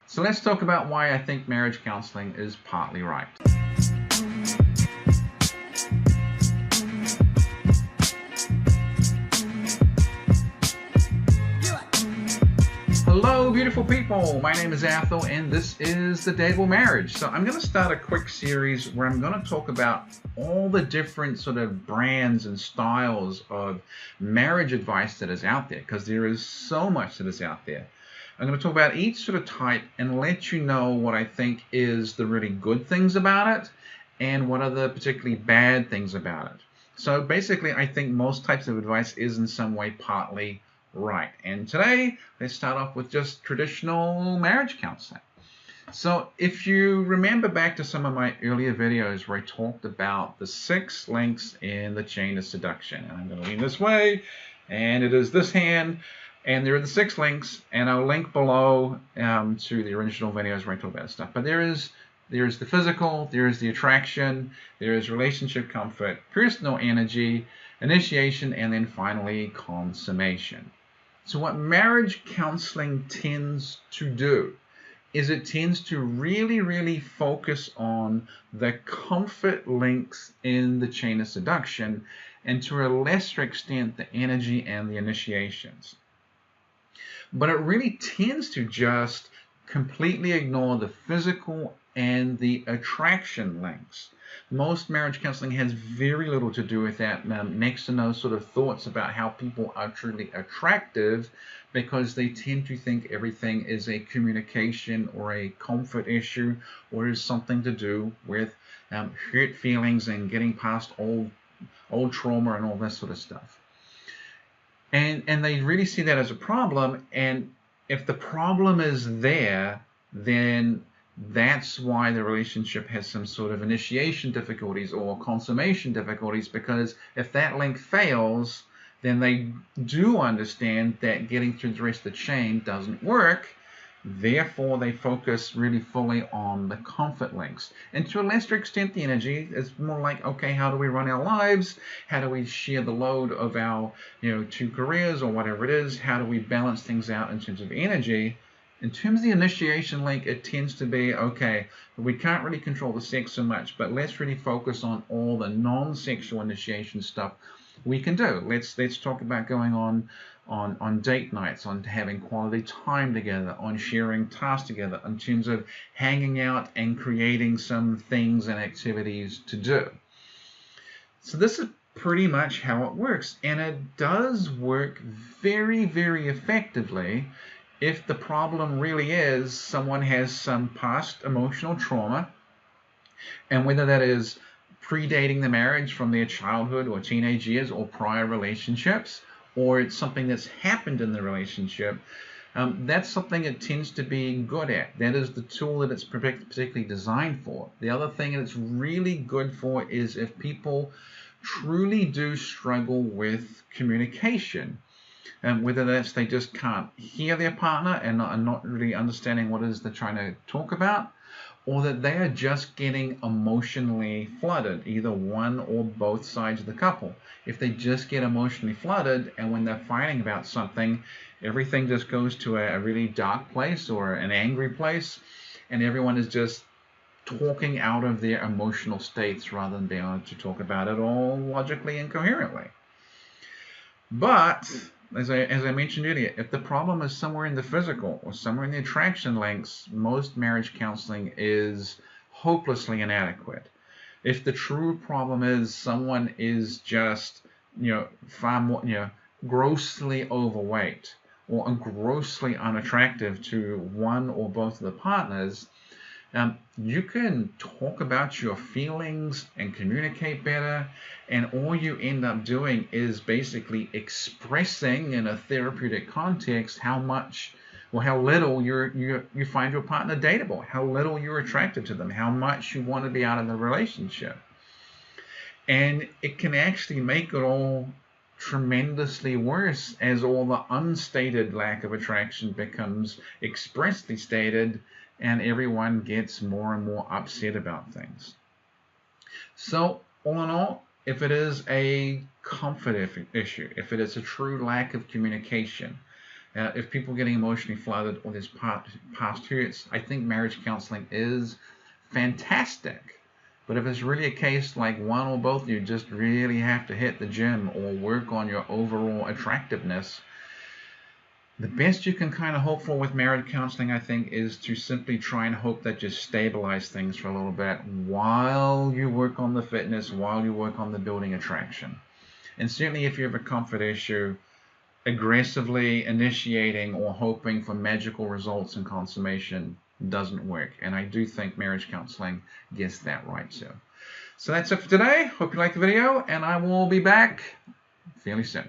So let's talk about why I think marriage counseling is partly right. Hello, beautiful people. My name is Athol, and this is The Dateable Marriage. So I'm going to start a quick series where I'm going to talk about all the different sort of brands and styles of marriage advice that is out there, because there is so much that is out there. I'm going to talk about each sort of type and let you know what I think is the really good things about it and what are the particularly bad things about it. So basically, I think most types of advice is in some way partly right. And today, let's start off with just traditional marriage counseling. So if you remember back to some of my earlier videos where I talked about the 6 links in the Chain of Seduction, and I'm going to lean this way, and it is this hand, and there are the 6 links, and I'll link below to the original videos where I talk about stuff. But there's the physical, there's the attraction, there is relationship comfort, personal energy, initiation, and then finally consummation. So what marriage counseling tends to do is it tends to really focus on the comfort links in the Chain of Seduction, and to a lesser extent the energy and the initiations. But it really tends to just completely ignore the physical and the attraction links. Most marriage counseling has very little to do with that, next to no sort of thoughts about how people are truly attractive, because they tend to think everything is a communication or a comfort issue, or is something to do with hurt feelings and getting past old trauma and all that sort of stuff. And they really see that as a problem, and if the problem is there, then that's why the relationship has some sort of initiation difficulties or consummation difficulties, because if that link fails, then they do understand that getting through the rest of the chain doesn't work. Therefore, they focus really fully on the comfort links. And to a lesser extent, the energy is more like, okay, how do we run our lives? How do we share the load of our 2 careers or whatever it is? How do we balance things out in terms of energy? In terms of the initiation link, it tends to be, okay, we can't really control the sex so much, but let's really focus on all the non-sexual initiation stuff we can do. Let's talk about going on date nights, on having quality time together, on sharing tasks together, in terms of hanging out and creating some things and activities to do. So this is pretty much how it works, and it does work very effectively if the problem really is someone has some past emotional trauma, and whether that is predating the marriage from their childhood or teenage years or prior relationships, or it's something that's happened in the relationship, that's something it tends to be good at. That is the tool that it's particularly designed for. The other thing it's really good for is if people truly do struggle with communication. Whether that's they just can't hear their partner and not really understanding what it is they're trying to talk about, or that they are just getting emotionally flooded, either one or both sides of the couple. If they just get emotionally flooded, and when they're fighting about something, everything just goes to a really dark place or an angry place, and everyone is just talking out of their emotional states rather than being able to talk about it all logically and coherently. But as I mentioned earlier, if the problem is somewhere in the physical or somewhere in the attraction links, most marriage counseling is hopelessly inadequate. If the true problem is someone is just far more grossly overweight or grossly unattractive to one or both of the partners, you can talk about your feelings and communicate better, and all you end up doing is basically expressing in a therapeutic context how much or how little you find your partner dateable, how little you're attracted to them, how much you want to be out of the relationship. And it can actually make it all tremendously worse as all the unstated lack of attraction becomes expressly stated, and everyone gets more and more upset about things. So all in all, if it is a comfort issue, if it is a true lack of communication, If people are getting emotionally flooded or there's past hurts, I think marriage counseling is fantastic. But if it's really a case like one or both of you just really have to hit the gym or work on your overall attractiveness, the best you can kind of hope for with marriage counseling, I think, is to simply try and hope that you stabilize things for a little bit while you work on the fitness, while you work on the building attraction. And certainly if you have a comfort issue, aggressively initiating or hoping for magical results in consummation doesn't work. And I do think marriage counseling gets that right too. So that's it for today. Hope you liked the video, and I will be back fairly soon.